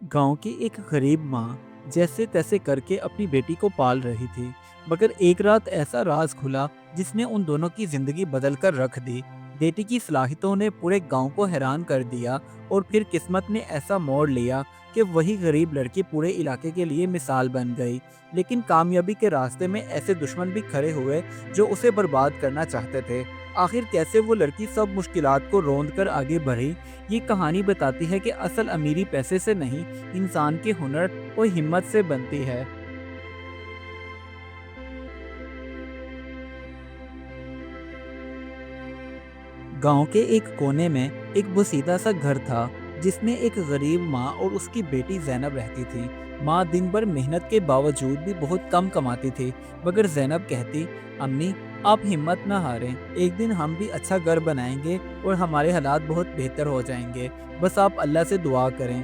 गांव की एक गरीब माँ जैसे तैसे करके अपनी बेटी को पाल रही थी, मगर एक रात ऐसा राज खुला जिसने उन दोनों की जिंदगी बदल कर रख दी। बेटी की सलाहितों ने पूरे गांव को हैरान कर दिया, और फिर किस्मत ने ऐसा मोड़ लिया कि वही गरीब लड़की पूरे इलाके के लिए मिसाल बन गई। लेकिन कामयाबी के रास्ते में ऐसे दुश्मन भी खड़े हुए जो उसे बर्बाद करना चाहते थे। आखिर कैसे वो लड़की सब मुश्किलात को रोंद कर आगे बढ़ी, ये कहानी बताती है कि असल अमीरी पैसे से नहीं, इंसान के हुनर और हिम्मत से बनती है। गांव के एक कोने में एक बसीता सा घर था, जिसमें एक गरीब माँ और उसकी बेटी जैनब रहती थी। माँ दिन भर मेहनत के बावजूद भी बहुत कम कमाती थी, मगर जैनब कहती, अम्मी, आप हिम्मत ना हारें, एक दिन हम भी अच्छा घर बनाएंगे और हमारे हालात बहुत बेहतर हो जाएंगे। बस आप अल्लाह से दुआ करें।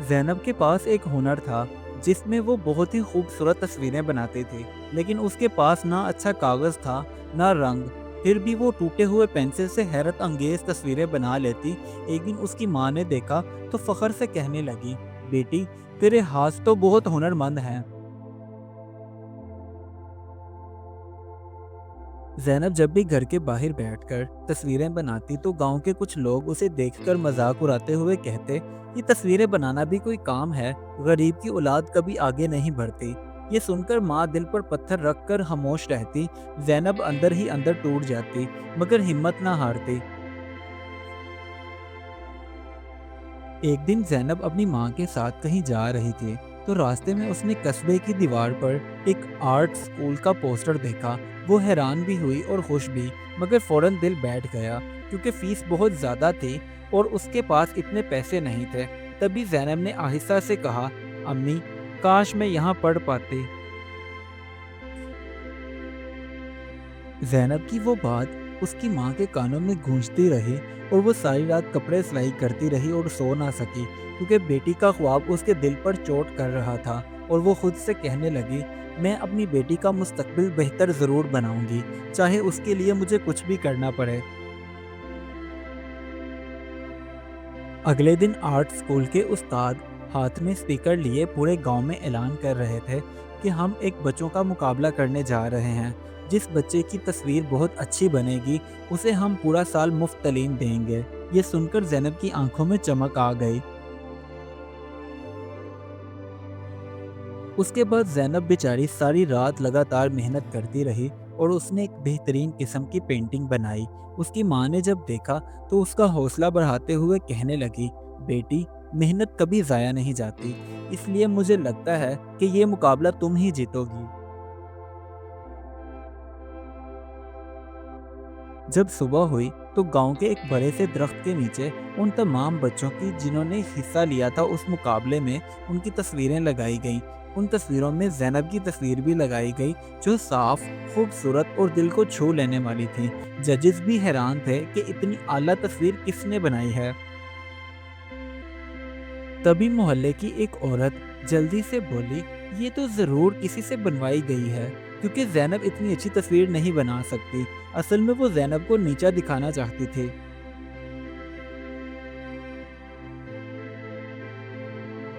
ज़ैनब के पास एक हुनर था, जिसमें वो बहुत ही खूबसूरत तस्वीरें बनाती थी, लेकिन उसके पास ना अच्छा कागज़ था, ना रंग। फिर भी वो टूटे हुए पेंसिल से हैरत अंगेज तस्वीरें बना लेती। एक दिन उसकी माँ ने देखा तो फ़ख्र से कहने लगी, बेटी, तेरे हाथ तो बहुत हुनरमंद हैं। ज़ैनब जब भी घर के बाहर बैठकर तस्वीरें बनाती तो गांव के कुछ लोग उसे देखकर मजाक उड़ाते हुए कहते, ये तस्वीरें बनाना भी कोई काम है, गरीब की औलाद कभी आगे नहीं बढ़ती। ये सुनकर माँ दिल पर पत्थर रखकर खामोश रहती। ज़ैनब अंदर ही अंदर टूट जाती, मगर हिम्मत ना हारती। एक दिन ज़ैनब अपनी माँ के साथ कहीं जा रही थी, तो रास्ते में उसने कस्बे की दीवार पर एक आर्ट स्कूल का पोस्टर देखा। वो हैरान भी हुई और खुश भी, मगर फौरन दिल बैठ गया, क्योंकि फीस बहुत ज़्यादा थी और उसके पास इतने पैसे नहीं थे। तभी ज़ैनब ने आहिस्ता से कहा, अम्मी, काश मैं यहाँ पढ़ पाती। ज़ैनब की वो बात उसकी माँ के कानों में गूंजती रही, और वो सारी रात कपड़े सिलाई करती रही और सो ना सकी, क्योंकि बेटी का ख्वाब उसके दिल पर चोट कर रहा था। और वो खुद से कहने लगी, मैं अपनी बेटी का मुस्तकबिल बेहतर ज़रूर बनाऊंगी, चाहे उसके लिए मुझे कुछ भी करना पड़े। अगले दिन आर्ट स्कूल के उस्ताद हाथ में स्पीकर लिए पूरे गांव में ऐलान कर रहे थे कि हम एक बच्चों का मुकाबला करने जा रहे हैं। जिस बच्चे की तस्वीर बहुत अच्छी बनेगी, उसे हम पूरा साल मुफ्त तालीम देंगे। ये सुनकर जैनब की आंखों में चमक आ गई। उसके बाद ज़ैनब बेचारी सारी रात लगातार मेहनत करती रही, और उसने एक बेहतरीन किस्म की पेंटिंग बनाई। उसकी माँ ने जब देखा तो उसका हौसला बढ़ाते हुए कहने लगी, बेटी, मेहनत कभी ज़ाया नहीं जाती, इसलिए मुझे लगता है कि ये मुकाबला तुम ही जीतोगी। जब सुबह हुई तो गांव के एक बड़े से दरख्त के नीचे उन तमाम बच्चों की जिन्होंने हिस्सा लिया था उस मुकाबले में, उनकी तस्वीरें लगाई गईं। उन तस्वीरों में जैनब की तस्वीर भी लगाई गई, जो साफ, खूबसूरत और दिल को छू लेने वाली थी। जजेस भी हैरान थे कि इतनी आला तस्वीर किसने बनाई है। तभी मोहल्ले की एक औरत जल्दी से बोली, ये तो ज़रूर किसी से बनवाई गई है, क्योंकि जैनब इतनी अच्छी तस्वीर नहीं बना सकती। असल में वो जैनब को नीचा दिखाना चाहती थी।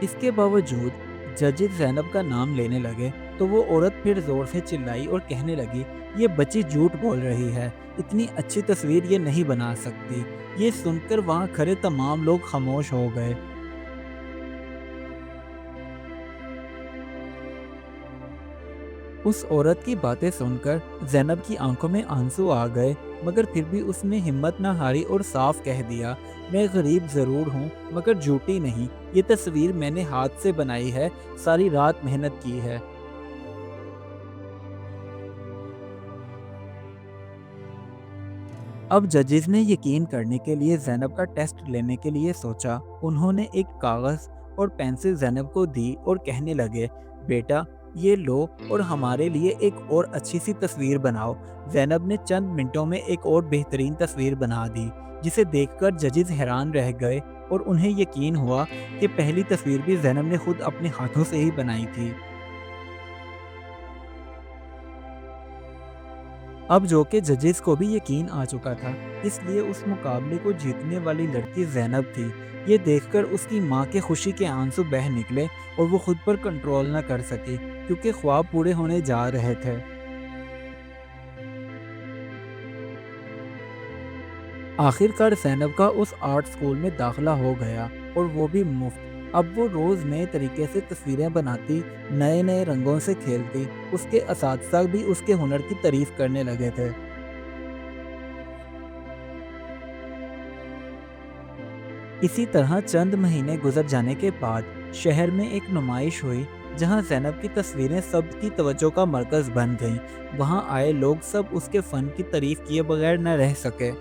इसके बावजूद जजेस जैनब का नाम लेने लगे, तो वो औरत फिर जोर से चिल्लाई और कहने लगी, ये बच्ची झूठ बोल रही है, इतनी अच्छी तस्वीर ये नहीं बना सकती। ये सुनकर वहाँ खड़े तमाम लोग खामोश हो गए। उस औरत की बातें सुनकर ज़ैनब की आंखों में आंसू आ गए, मगर फिर भी उसने हिम्मत न हारी और साफ कह दिया, मैं गरीब ज़रूर हूँ, मगर झूठी नहीं। ये तस्वीर मैंने हाथ से बनाई है, सारी रात मेहनत की है। अब जजेस ने यकीन करने के लिए ज़ैनब का टेस्ट लेने के लिए सोचा। उन्होंने एक कागज़ और पेंसिल ज़ैनब को दी और कहने लगे, बेटा, ये लो और हमारे लिए एक और अच्छी सी तस्वीर बनाओ। ज़ैनब ने चंद मिनटों में एक और बेहतरीन तस्वीर बना दी, जिसे देखकर जजेस हैरान रह गए, और उन्हें यकीन हुआ कि पहली तस्वीर भी ज़ैनब ने खुद अपने हाथों से ही बनाई थी। अब जो کہ जजेस को भी यकीन आ चुका था, इसलिए उस मुकाबले को जीतने वाली लड़की ज़ैनब थी। ये देखकर उसकी माँ के खुशी के आंसू बह निकले और वो खुद पर कंट्रोल न कर सकी, क्योंकि ख्वाब पूरे होने जा रहे थे। आखिरकार ज़ैनब का उस आर्ट स्कूल में दाखिला हो गया, और वो भी मुफ्त। अब वो रोज़ नए तरीके से तस्वीरें बनाती, नए नए रंगों से खेलती। उसके असातिज़ा भी उसके हुनर की तारीफ़ करने लगे थे। इसी तरह चंद महीने गुजर जाने के बाद शहर में एक नुमाइश हुई, जहां ज़ैनब की तस्वीरें सबकी तवज्जो का मरकज़ बन गईं। वहां आए लोग सब उसके फ़न की तारीफ़ किए बगैर न रह सके।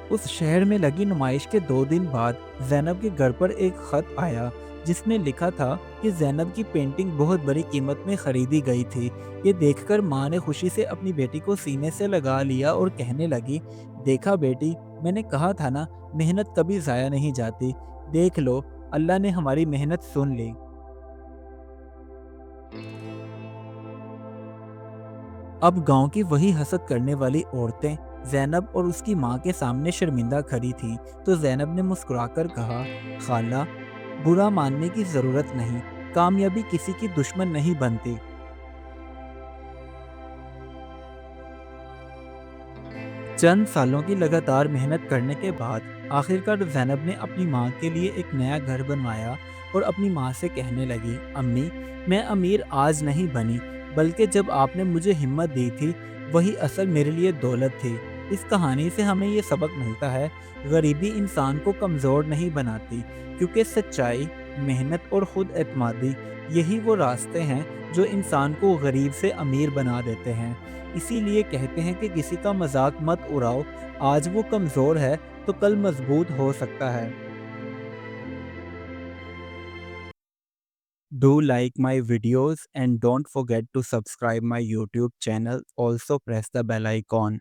उस शहर में लगी नुमाइश के 2 दिन बाद ज़ैनब के घर पर एक ख़त आया, जिसमें लिखा था कि ज़ैनब की पेंटिंग बहुत बड़ी कीमत में ख़रीदी गई थी। ये देखकर माँ ने खुशी से अपनी बेटी को सीने से लगा लिया और कहने लगी, देखा बेटी, मैंने कहा था ना, मेहनत कभी ज़ाया नहीं जाती। देख लो, अल्लाह ने हमारी मेहनत सुन ली। अब गांव की वही हसद करने वाली औरतें ज़ैनब और उसकी माँ के सामने शर्मिंदा खड़ी थीं। तो ज़ैनब ने मुस्कुराकर कहा, खाला, बुरा मानने की ज़रूरत नहीं, कामयाबी किसी की दुश्मन नहीं बनती। चंद सालों की लगातार मेहनत करने के बाद आखिरकार ज़ैनब ने अपनी माँ के लिए एक नया घर बनवाया और अपनी माँ से कहने लगी, अम्मी, मैं अमीर आज नहीं बनी, बल्कि जब आपने मुझे हिम्मत दी थी, वही असल मेरे लिए दौलत थी। इस कहानी से हमें ये सबक मिलता है, गरीबी इंसान को कमज़ोर नहीं बनाती, क्योंकि सच्चाई, मेहनत और खुद एतमादी, यही वो रास्ते हैं जो इंसान को गरीब से अमीर बना देते हैं। इसीलिए कहते हैं कि किसी का मजाक मत उड़ाओ, आज वो कमज़ोर है तो कल मजबूत हो सकता है। Do like my videos and don't forget to subscribe my YouTube channel. Also press the bell icon.